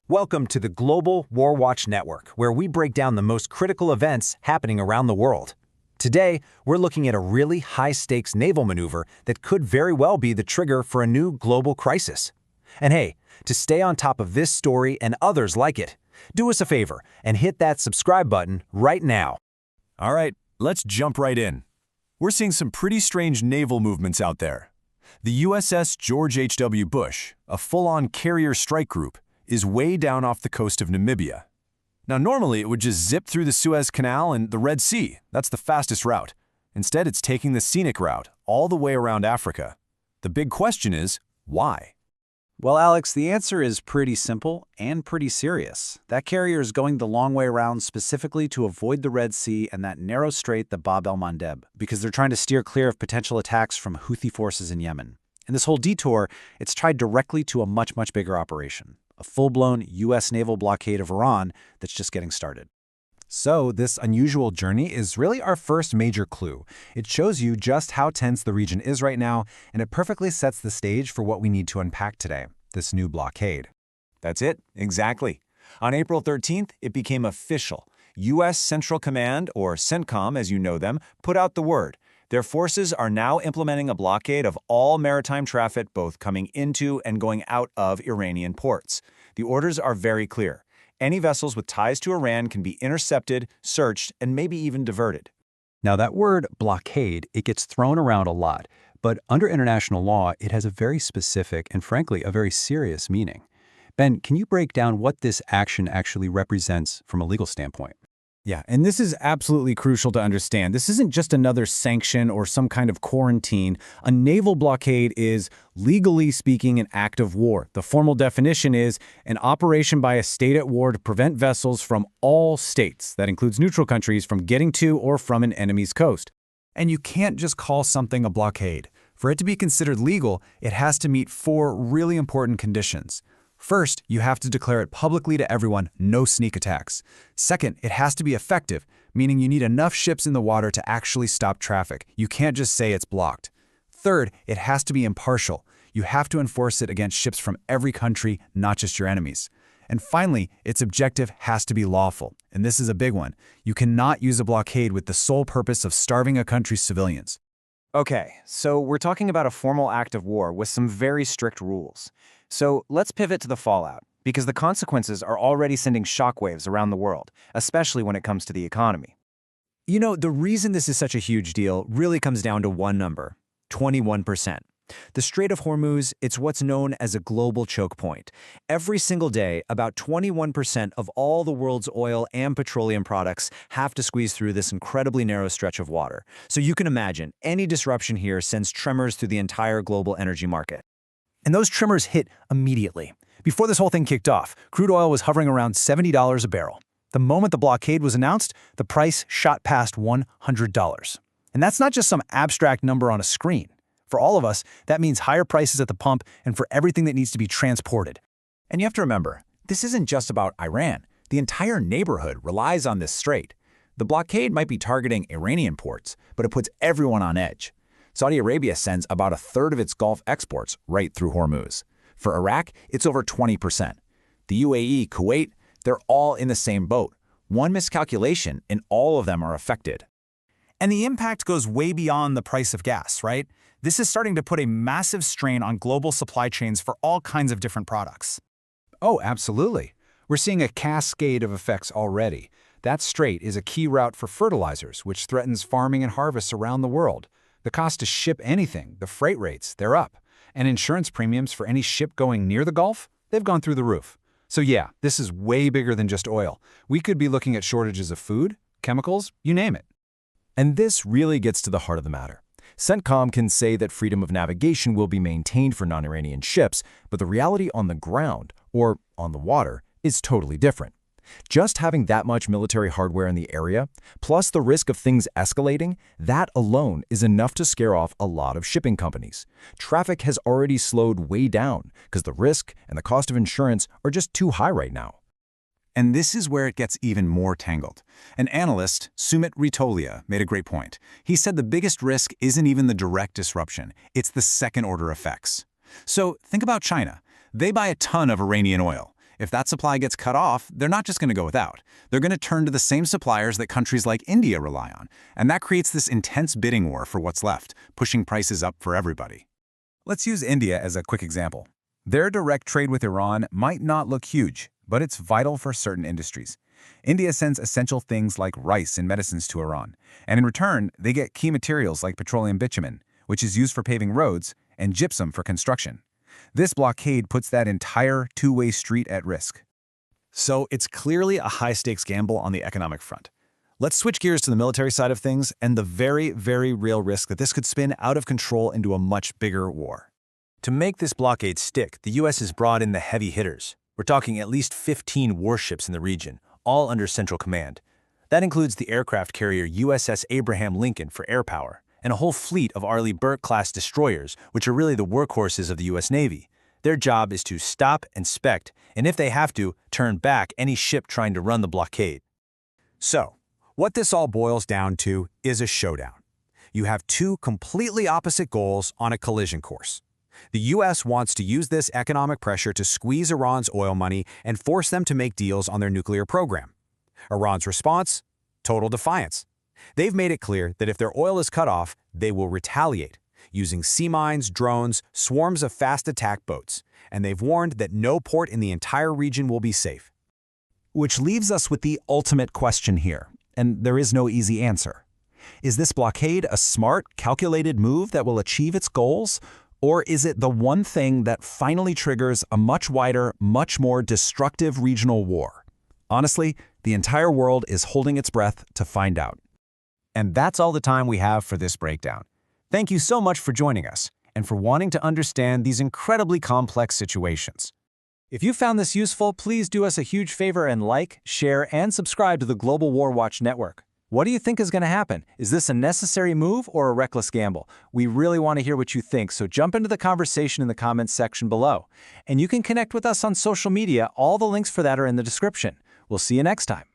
Welcome to the Global Warwatch Network, where we break down the most critical events happening around the world. Today, we're looking at a really high-stakes naval maneuver that could very well be the trigger for a new global crisis. And hey, to stay on top of this story and others like it, do us a favor and hit that subscribe button right now. All right, let's jump right in. We're seeing some pretty strange naval movements out there. The USS George H.W. Bush, a full-on carrier strike group, is way down off the coast of Namibia. Now, normally it would just zip through the Suez Canal and the Red Sea. That's the fastest route. Instead, it's taking the scenic route all the way around Africa. The big question is, why? Well, Alex, the answer is pretty simple and pretty serious. That carrier is going the long way around specifically to avoid the Red Sea and that narrow strait, the Bab-el-Mandeb, because they're trying to steer clear of potential attacks from Houthi forces in Yemen. And this whole detour, it's tied directly to a much bigger operation, a full-blown U.S. naval blockade of Iran that's just getting started. So, this unusual journey is really our first major clue. It shows you just how tense the region is right now, and it perfectly sets the stage for what we need to unpack today, this new blockade. That's it, exactly. On April 13th, it became official. U.S. Central Command, or CENTCOM as you know them, put out the word. Their forces are now implementing a blockade of all maritime traffic both coming into and going out of Iranian ports. The orders are very clear. Any vessels with ties to Iran can be intercepted, searched, and maybe even diverted. Now, that word blockade, it gets thrown around a lot, but under international law, it has a very specific and frankly, a very serious meaning. Ben, can you break down what this action actually represents from a legal standpoint? Yeah, and this is absolutely crucial to understand. This isn't just another sanction or some kind of quarantine. A naval blockade is, legally speaking, an act of war. The formal definition is an operation by a state at war to prevent vessels from all states, that includes neutral countries, from getting to or from an enemy's coast. And you can't just call something a blockade. For it to be considered legal, it has to meet 4 really important conditions. First, you have to declare it publicly to everyone, no sneak attacks. Second, it has to be effective, meaning you need enough ships in the water to actually stop traffic. You can't just say it's blocked. Third, it has to be impartial. You have to enforce it against ships from every country, not just your enemies. And finally, its objective has to be lawful. And this is a big one. You cannot use a blockade with the sole purpose of starving a country's civilians. Okay, so we're talking about a formal act of war with some very strict rules. So let's pivot to the fallout, because the consequences are already sending shockwaves around the world, especially when it comes to the economy. You know, the reason this is such a huge deal really comes down to one number: 21%. The Strait of Hormuz, it's what's known as a global choke point. Every single day, about 21% of all the world's oil and petroleum products have to squeeze through this incredibly narrow stretch of water. So you can imagine, any disruption here sends tremors through the entire global energy market. And those tremors hit immediately. Before this whole thing kicked off, crude oil was hovering around $70 a barrel. The moment the blockade was announced, the price shot past $100. And that's not just some abstract number on a screen. For all of us, that means higher prices at the pump and for everything that needs to be transported. And you have to remember, this isn't just about Iran. The entire neighborhood relies on this strait. The blockade might be targeting Iranian ports, but it puts everyone on edge. Saudi Arabia sends about 1/3 of its Gulf exports right through Hormuz. For Iraq, it's over 20%. The UAE, Kuwait, they're all in the same boat. One miscalculation and all of them are affected. And the impact goes way beyond the price of gas, right? This is starting to put a massive strain on global supply chains for all kinds of different products. Oh, absolutely. We're seeing a cascade of effects already. That strait is a key route for fertilizers, which threatens farming and harvests around the world. The cost to ship anything, the freight rates, they're up. And insurance premiums for any ship going near the Gulf, they've gone through the roof. So yeah, this is way bigger than just oil. We could be looking at shortages of food, chemicals, you name it. And this really gets to the heart of the matter. CENTCOM can say that freedom of navigation will be maintained for non-Iranian ships, but the reality on the ground, or on the water, is totally different. Just having that much military hardware in the area, plus the risk of things escalating, that alone is enough to scare off a lot of shipping companies. Traffic has already slowed way down because the risk and the cost of insurance are just too high right now. And this is where it gets even more tangled. An analyst, Sumit Ritolia, made a great point. He said the biggest risk isn't even the direct disruption, it's the second-order effects. So think about China. They buy a ton of Iranian oil. If that supply gets cut off, they're not just going to go without. They're going to turn to the same suppliers that countries like India rely on. And that creates this intense bidding war for what's left, pushing prices up for everybody. Let's use India as a quick example. Their direct trade with Iran might not look huge, but it's vital for certain industries. India sends essential things like rice and medicines to Iran, and in return, they get key materials like petroleum bitumen, which is used for paving roads, and gypsum for construction. This blockade puts that entire two-way street at risk. So it's clearly a high-stakes gamble on the economic front. Let's switch gears to the military side of things and the very, very real risk that this could spin out of control into a much bigger war. To make this blockade stick, the U.S. has brought in the heavy hitters. We're talking at least 15 warships in the region, all under central command. That includes the aircraft carrier USS Abraham Lincoln for air power, and a whole fleet of Arleigh Burke-class destroyers, which are really the workhorses of the U.S. Navy. Their job is to stop, inspect, and if they have to, turn back any ship trying to run the blockade. So, what this all boils down to is a showdown. You have two completely opposite goals on a collision course. The U.S. wants to use this economic pressure to squeeze Iran's oil money and force them to make deals on their nuclear program. Iran's response? Total defiance. They've made it clear that if their oil is cut off, they will retaliate, using sea mines, drones, swarms of fast attack boats, and they've warned that no port in the entire region will be safe. Which leaves us with the ultimate question here, and there is no easy answer. Is this blockade a smart, calculated move that will achieve its goals? Or is it the one thing that finally triggers a much wider, much more destructive regional war? Honestly, the entire world is holding its breath to find out. And that's all the time we have for this breakdown. Thank you so much for joining us and for wanting to understand these incredibly complex situations. If you found this useful, please do us a huge favor and like, share, and subscribe to the Global Warwatch Network. What do you think is going to happen? Is this a necessary move or a reckless gamble? We really want to hear what you think, so jump into the conversation in the comments section below. And you can connect with us on social media. All the links for that are in the description. We'll see you next time.